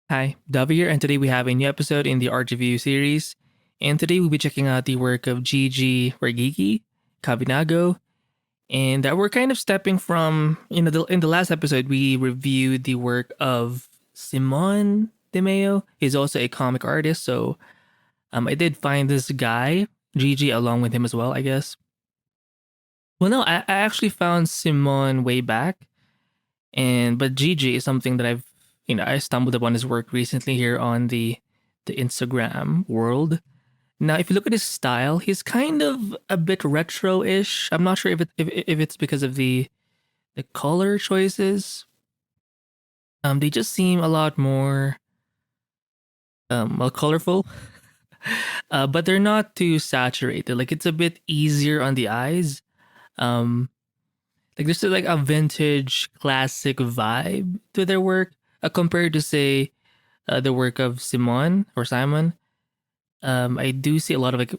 Hi, Davi here, and today we have a new episode in the art review series. And today we'll be checking out the work of Gigi Cavenago, and we're kind of stepping from in the last episode we reviewed the work of Simon De Mayo. He's also a comic artist, so I did find this guy Gigi along with him as well, I guess. Well, no, I actually found Simon way back, but Gigi is something that I stumbled upon his work recently here on the Instagram world. Now, if you look at his style, he's kind of a bit retro-ish. I'm not sure if it's because of the color choices. They just seem a lot more colorful, but they're not too saturated. Like it's a bit easier on the eyes. Um, like there's like a vintage classic vibe to their work, compared to say the work of Simon. I do see a lot of like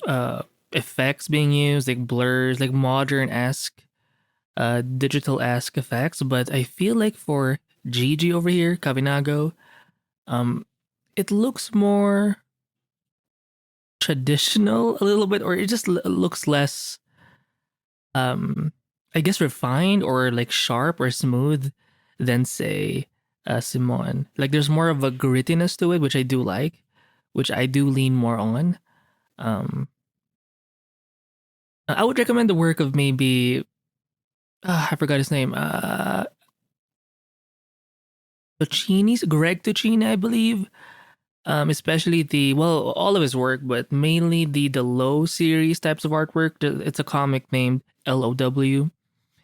effects being used, like blurs, like modern esque, digital esque effects. But I feel like for Gigi over here, Cavenago, um, it looks more traditional a little bit, or it just looks less, um, I guess refined or like sharp or smooth than say Simon. Like there's more of a grittiness to it, which I do like, which I do lean more on. Um, I would recommend the work of maybe I forgot his name. Tocchini's Greg Tocchini, I believe. Especially all of his work, but mainly the low series types of artwork. It's a comic named LOW,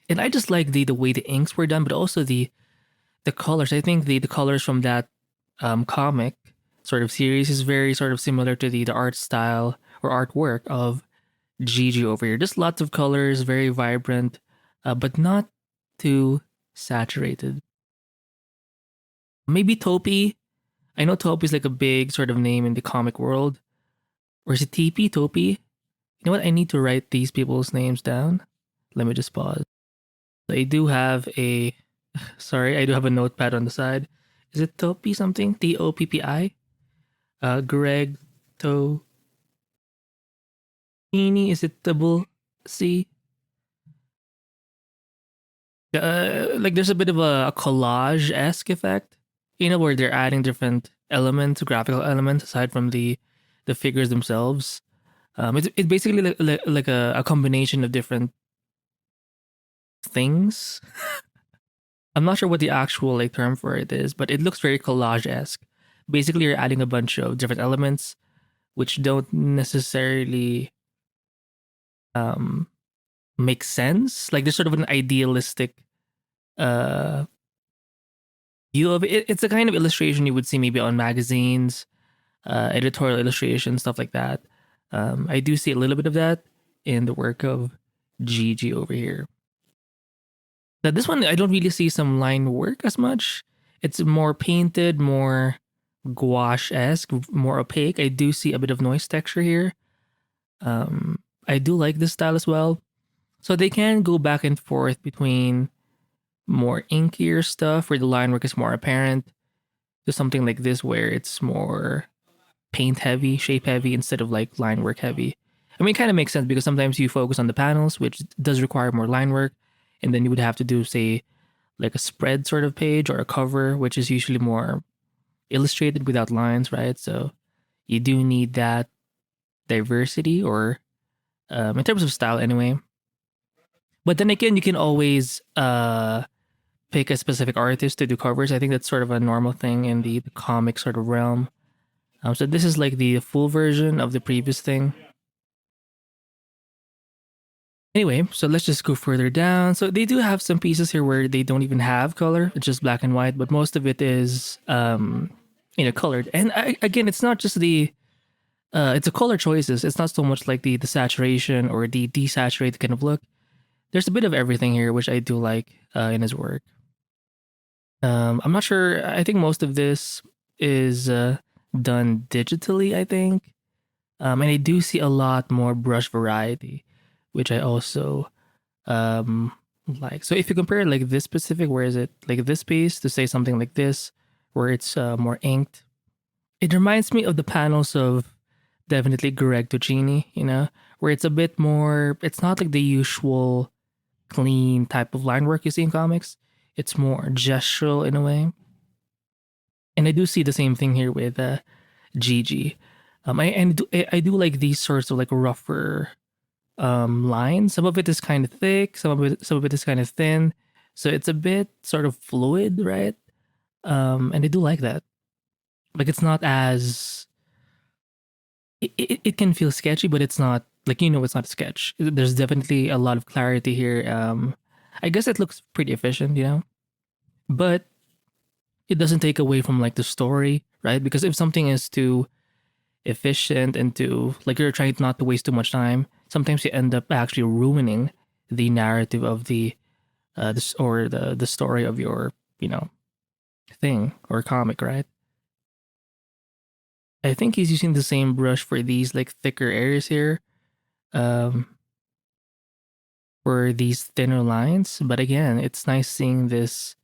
and I just like the way the inks were done, but also the colors. I think the colors from that comic sort of series is very sort of similar to the art style or artwork of Gigi over here. Just lots of colors, very vibrant, but not too saturated. Maybe Toppi. I know Toppi is like a big sort of name in the comic world. Or is it TP? Toppi? You know what? I need to write these people's names down. Let me just pause. I do have a. Sorry, I do have a notepad on the side. Is it Toppi something? Toppi? Greg Topini. Is it double C? Like there's a bit of a collage esque effect, where they're adding different elements, graphical elements aside from the figures themselves. It's basically like a combination of different things. I'm not sure what the actual like term for it is, but it looks very collage esque. Basically, you're adding a bunch of different elements which don't necessarily um make sense. Like there's sort of an idealistic uh view of it. It's a kind of illustration you would see maybe on magazines, editorial illustration, stuff like that. I do see a little bit of that in the work of Gigi over here. Now, this one, I don't really see some line work as much. It's more painted, more gouache esque, more opaque. I do see a bit of noise texture here. I do like this style as well. So they can go back and forth between more inkier stuff where the line work is more apparent to something like this where it's more paint heavy, shape heavy instead of like line work heavy. I mean, it kind of makes sense because sometimes you focus on the panels, which does require more line work, and then you would have to do, say, like a spread sort of page or a cover, which is usually more illustrated without lines, right? So you do need that diversity, or in terms of style, anyway. But then again, you can always pick a specific artist to do covers. I think that's sort of a normal thing in the comic sort of realm. So this is like the full version of the previous thing. Anyway, so let's just go further down. So they do have some pieces here where they don't even have color. It's just black and white, but most of it is colored. And again, it's not just it's a color choices. It's not so much like the saturation or the desaturated kind of look. There's a bit of everything here, which I do like in his work. I'm not sure. I think most of this is done digitally, I think. And I do see a lot more brush variety, which I also like. So if you compare like this specific, where is it like this piece to say something like this, where it's more inked, it reminds me of the panels of definitely Greg Tocchini, where it's a bit more, it's not like the usual clean type of line work you see in comics. It's more gestural in a way. And I do see the same thing here with Gigi. I do like these sorts of like rougher lines. Some of it is kind of thick, some of it is kind of thin. So it's a bit sort of fluid, right? And I do like that. Like it's not as it can feel sketchy, but it's not like it's not a sketch. There's definitely a lot of clarity here. I guess it looks pretty efficient, but it doesn't take away from like the story, right? Because if something is too efficient and too like you're trying not to waste too much time, sometimes you end up actually ruining the narrative of this or the story of your thing or comic, right? I think he's using the same brush for these like thicker areas here, um, for these thinner lines. But again, it's nice seeing this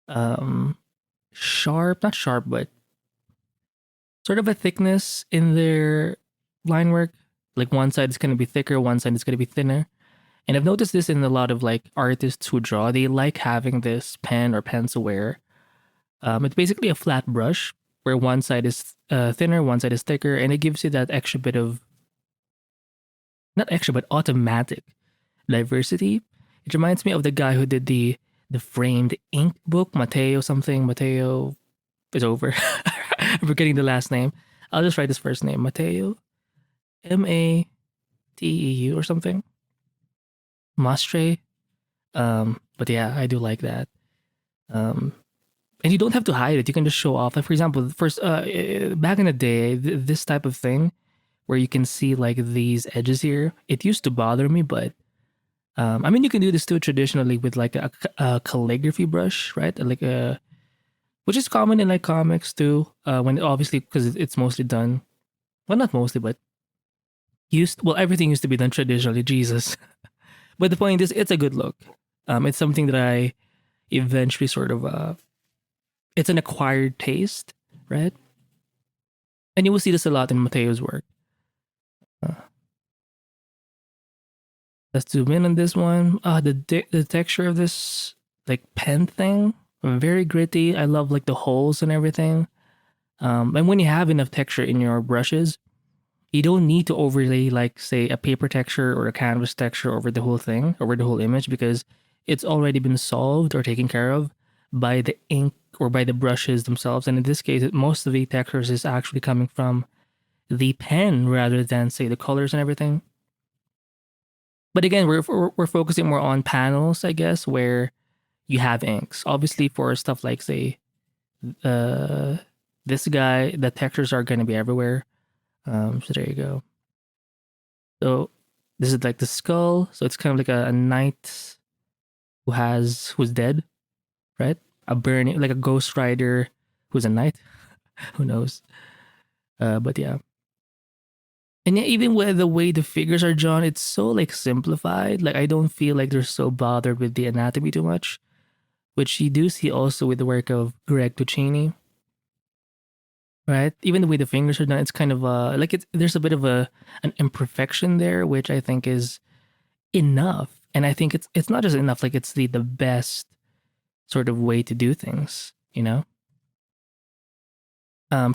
um sharp, not sharp, but sort of a thickness in their line work. Like one side is going to be thicker, one side is going to be thinner. And I've noticed this in a lot of like artists who draw. They like having this pen or pencil where it's basically a flat brush where one side is thinner, one side is thicker, and it gives you that extra bit of, not extra, but automatic diversity. It reminds me of the guy who did the framed ink book, Mateo something. Mateo is over. I'm forgetting the last name. I'll just write his first name, Mateo, Mateu or something. Mestre. But yeah, I do like that. Um, and you don't have to hide it. You can just show off. Like for example, first back in the day, this type of thing where you can see like these edges here, it used to bother me, but I mean, you can do this too traditionally with like a calligraphy brush, right? Like which is common in like comics too. When obviously because it's mostly done, well, not mostly, but everything used to be done traditionally. Jesus, but the point is, it's a good look. It's something that I eventually sort of it's an acquired taste, right? And you will see this a lot in Mateo's work. Uh, let's zoom in on this one. The texture of this like pen thing, very gritty. I love like the holes and everything. And when you have enough texture in your brushes, you don't need to overlay like say a paper texture or a canvas texture over the whole thing, over the whole image, because it's already been solved or taken care of by the ink or by the brushes themselves. And in this case, most of the textures is actually coming from the pen rather than say the colors and everything. But again, we're focusing more on panels, I guess, where you have inks. Obviously, for stuff like say uh, this guy, the textures are going to be everywhere. So there you go. So this is like the skull. So it's kind of like a knight who's dead, right? A burning like a ghost rider who's a knight. Who knows? But yeah. And yeah, even with the way the figures are drawn, it's so like simplified. Like I don't feel like they're so bothered with the anatomy too much, which you do see also with the work of Greg Tocchini, right? Even the way the fingers are done, it's kind of like there's a bit of an imperfection there, which I think is enough. And I think it's not just enough, like it's the best sort of way to do things.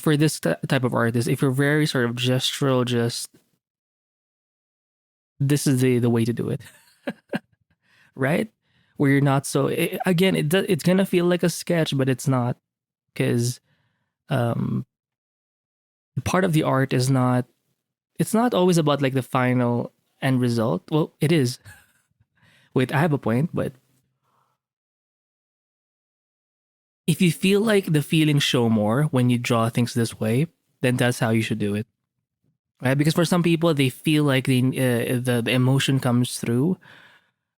For this type of artist, if you're very sort of gestural, just this is the way to do it, right? Where you're not so again, it's gonna feel like a sketch, but it's not because um, part of the art is not. It's not always about like the final end result. Well, it is. Wait, I have a point, but if you feel like the feelings show more when you draw things this way, then that's how you should do it. Right? Because for some people, they feel like the emotion comes through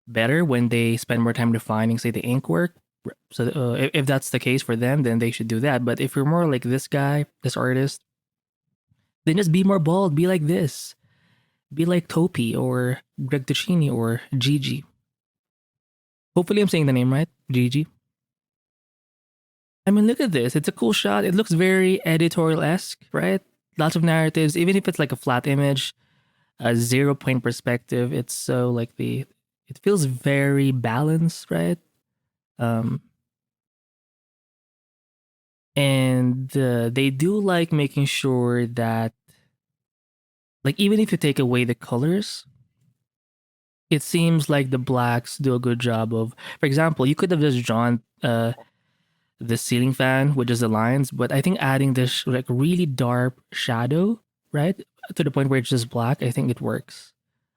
better when they spend more time refining, say, the ink work. So if that's the case for them, then they should do that. But if you're more like this guy, this artist, then just be more bold. Be like this. Be like Toppi or Greg Tocchini or Gigi. Hopefully, I'm saying the name right. Gigi. I mean, look at this. It's a cool shot. It looks very editorial-esque, right? Lots of narratives, even if it's like a flat image, a 0 point perspective. It's so like it feels very balanced, right? Um, and they do like making sure that, like, even if you take away the colors, it seems like the blacks do a good job of. For example, you could have just drawn the ceiling fan with just the lines, but I think adding this like really dark shadow, right, to the point where it's just black, I think it works.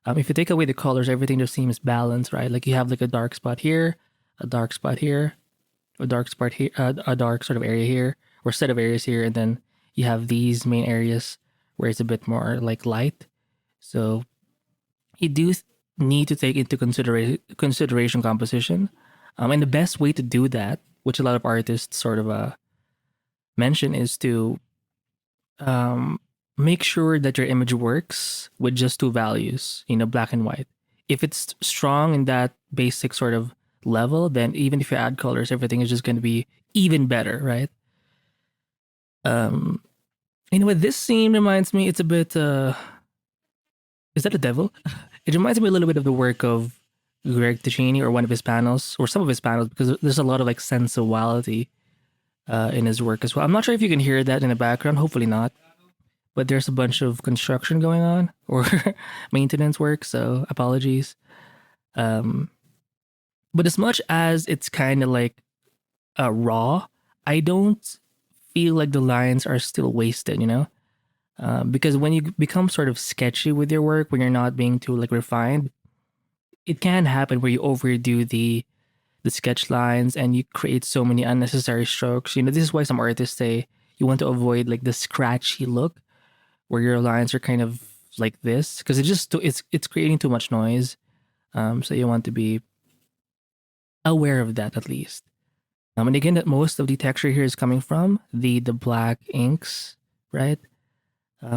If you take away the colors, everything just seems balanced, right? Like you have like a dark spot here, a dark spot here, a dark spot here, a dark sort of area here, or set of areas here, and then you have these main areas where it's a bit more like light. So you do need to take into consideration composition, and the best way to do that, which a lot of artists sort of mention, is to um, make sure that your image works with just two values, black and white. If it's strong in that basic sort of level, then even if you add colors, everything is just going to be even better, right? Um, anyway, this scene reminds me, it's a bit, is that a devil? It reminds me a little bit of the work of Greg Tocchini, or one of his panels, or some of his panels, because there's a lot of like sensuality in his work as well. I'm not sure if you can hear that in the background, hopefully not, but there's a bunch of construction going on, or maintenance work, so apologies. Um, but as much as it's kind of like raw, I don't feel like the lines are still wasted, because when you become sort of sketchy with your work, when you're not being too like refined, it can happen where you overdo the sketch lines and you create so many unnecessary strokes. This is why some artists say you want to avoid like the scratchy look where your lines are kind of like this, because it's creating too much noise. So you want to be aware of that at least. And again, that most of the texture here is coming from the black inks, right?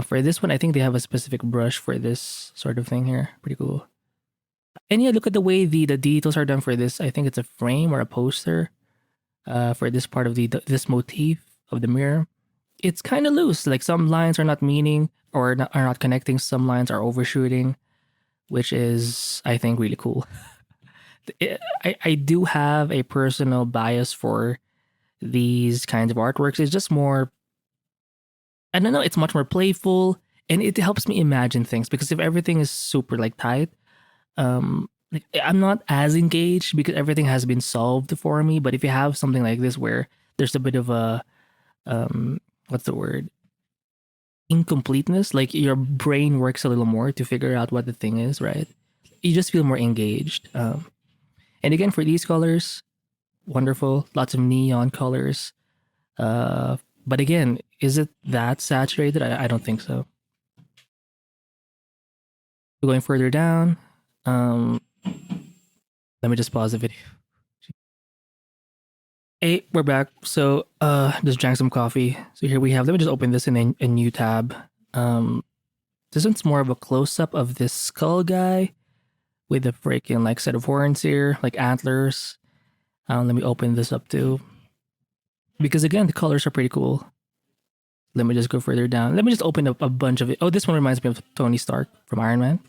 For this one, I think they have a specific brush for this sort of thing here. Pretty cool. And yeah, look at the way the details are done for this. I think it's a frame or a poster for this part of this motif of the mirror. It's kind of loose. Like some lines are not meaning or are not connecting. Some lines are overshooting, which is, I think, really cool. I do have a personal bias for these kinds of artworks. It's just more, I don't know, it's much more playful, and it helps me imagine things, because if everything is super like tight, like, I'm not as engaged because everything has been solved for me. But if you have something like this where there's a bit of a what's the word, incompleteness, like your brain works a little more to figure out what the thing is, right? You just feel more engaged. And again, for these colors, wonderful, lots of neon colors. But again, is it that saturated? I don't think so. Going further down, let me just pause the video. Hey, we're back. So, just drank some coffee. So here we have. Let me just open this in a new tab. This one's more of a close up of this skull guy with a freaking like set of horns here, like antlers. Let me open this up too, because again, the colors are pretty cool. Let me just go further down. Let me just open up a bunch of it. Oh, this one reminds me of Tony Stark from Iron Man.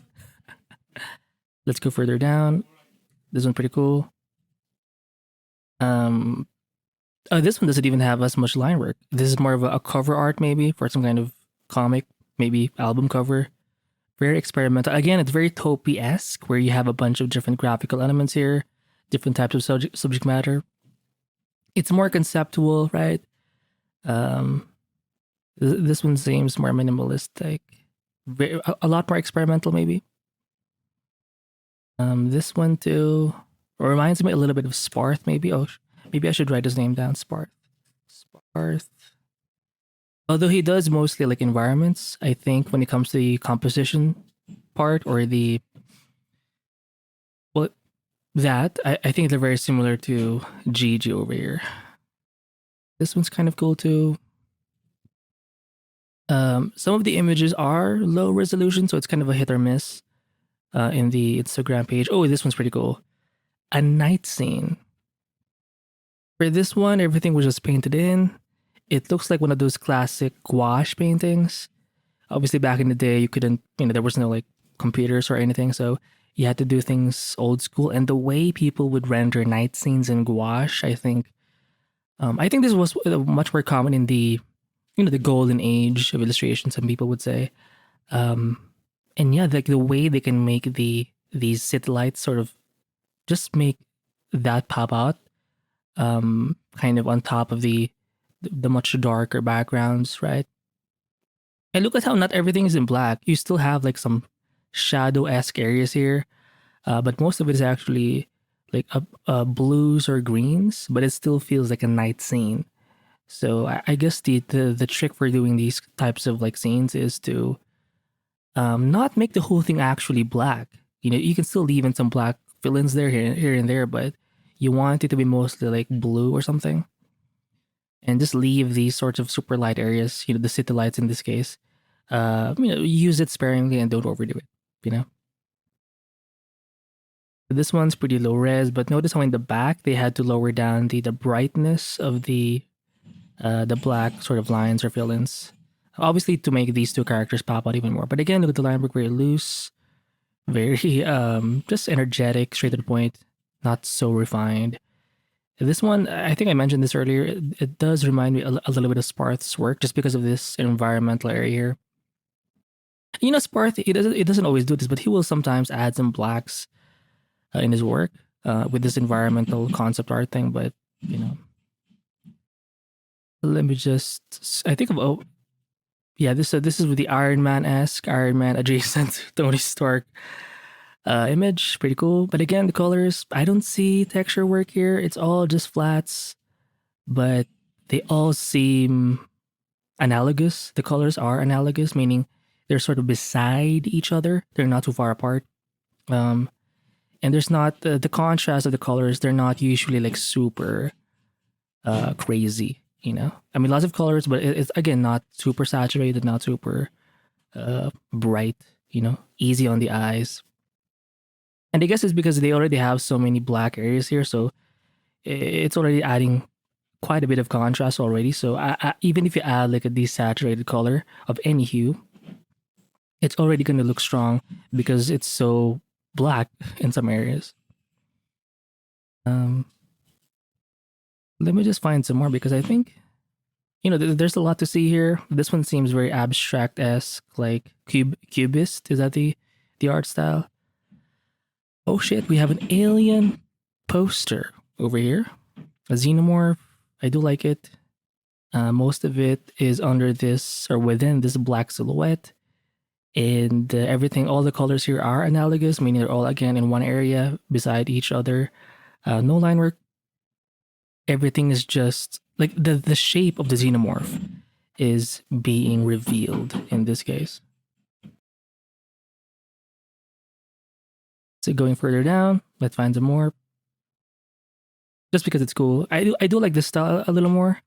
Let's go further down. This one's pretty cool. This one doesn't even have as much line work. This is more of a cover art, maybe for some kind of comic, maybe album cover. Very experimental. Again, it's very Toppi-esque, where you have a bunch of different graphical elements here, different types of subject matter. It's more conceptual, right? This one seems more minimalistic, a lot more experimental, maybe. This one too reminds me a little bit of Sparth, maybe. Oh, maybe I should write his name down. Sparth. Although he does mostly like environments, I think when it comes to the composition part, or the, well, I think they're very similar to Gigi over here. This one's kind of cool too. Some of the images are low resolution, so it's kind of a hit or miss in the Instagram page. Oh, this one's pretty cool. A night scene. For this one, everything was just painted in. It looks like one of those classic gouache paintings. Obviously, back in the day, you couldn't, there was no like computers or anything, so you had to do things old school. And the way people would render night scenes in gouache, I think this was much more common in the, the golden age of illustration. Some people would say, um, and yeah, like the way they can make these city lights sort of just make that pop out, kind of on top of the much darker backgrounds, right? And look at how not everything is in black. You still have like some shadow-esque areas here, but most of it is actually like blues or greens, but it still feels like a night scene. So I guess the trick for doing these types of like scenes is to not make the whole thing actually black. You can still leave in some black fill-ins there, here and there, but you want it to be mostly like blue or something, and just leave these sorts of super light areas. The city lights in this case. Use it sparingly and don't overdo it. You know. This one's pretty low res, but notice how in the back they had to lower down the brightness of the black sort of lines or fill-ins. Obviously to make these two characters pop out even more. But again, look at the line work, very loose, very just energetic, straight to the point, not so refined. This one, I think I mentioned this earlier, it does remind me a little bit of Sparth's work just because of this environmental area here. Sparth, it doesn't always do this, but he will sometimes add some blacks in his work with this environmental concept art thing. But let me just, I think of, yeah, this is with the Iron Man-esque, Iron Man adjacent Tony Stark image. Pretty cool. But again, the colors, I don't see texture work here. It's all just flats, but they all seem analogous. The colors are analogous, meaning they're sort of beside each other. They're not too far apart. And there's not the contrast of the colors. They're not usually like super crazy. I mean, lots of colors, but it's again not super saturated, not super bright. Easy on the eyes. And I guess it's because they already have so many black areas here, so it's already adding quite a bit of contrast already. So even if you add like a desaturated color of any hue, it's already going to look strong because it's so black in some areas. Let me just find some more because I think, there's a lot to see here. This one seems very abstract-esque, like cubist. Is that the art style? Oh shit, we have an alien poster over here. A xenomorph. I do like it. Most of it is under this or within this black silhouette. And everything, all the colors here are analogous, meaning they're all again in one area beside each other. No line work. Everything is just like the shape of the xenomorph is being revealed in this case. So going further down, let's find some more. Just because it's cool. I do like this style a little more.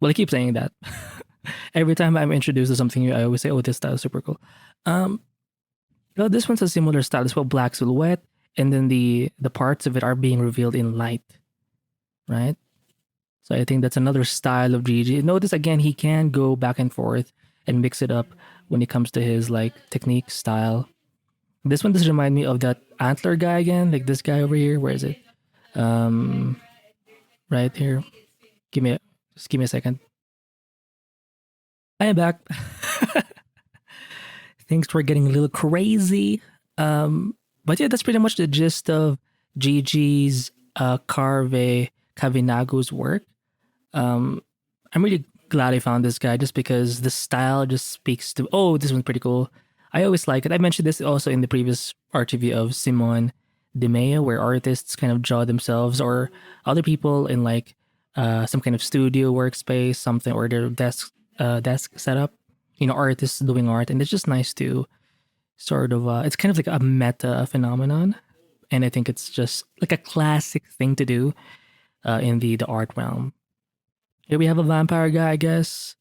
Well, I keep saying that. Every time I'm introduced to something new, I always say, "Oh, this style is super cool." This one's a similar style as well, black silhouette, and then the parts of it are being revealed in light, right? So I think that's another style of Gigi. Notice again, he can go back and forth and mix it up when it comes to his like technique style. This one does remind me of that antler guy again, like this guy over here. Where is it? Right here. Just give me a second. I am back. Things were getting a little crazy. But yeah, that's pretty much the gist of Gigi's Cavenago's work. I'm really glad I found this guy just because the style just speaks to. Oh, this one's pretty cool. I always like it. I mentioned this also in the previous art review of Simon De Meo, where artists kind of draw themselves or other people in like some kind of studio workspace, something, or their desk setup. Artists doing art, and it's just nice to sort of. It's kind of like a meta phenomenon, and I think it's just like a classic thing to do in the art realm. Here we have a vampire guy, I guess.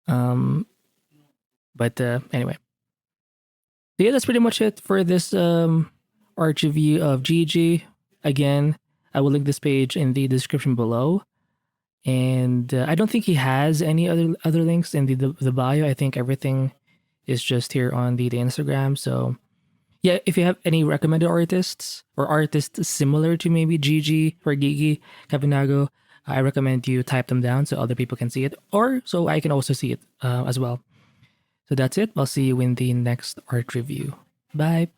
But anyway. So yeah, that's pretty much it for this art review of Gigi. Again, I will link this page in the description below. And I don't think he has any other links in the bio. I think everything is just here on the Instagram. So yeah, if you have any recommended artists or artists similar to maybe Gigi or Gigi Cavenago, I recommend you type them down so other people can see it, or so I can also see it as well. So that's it. I'll see you in the next art review. Bye.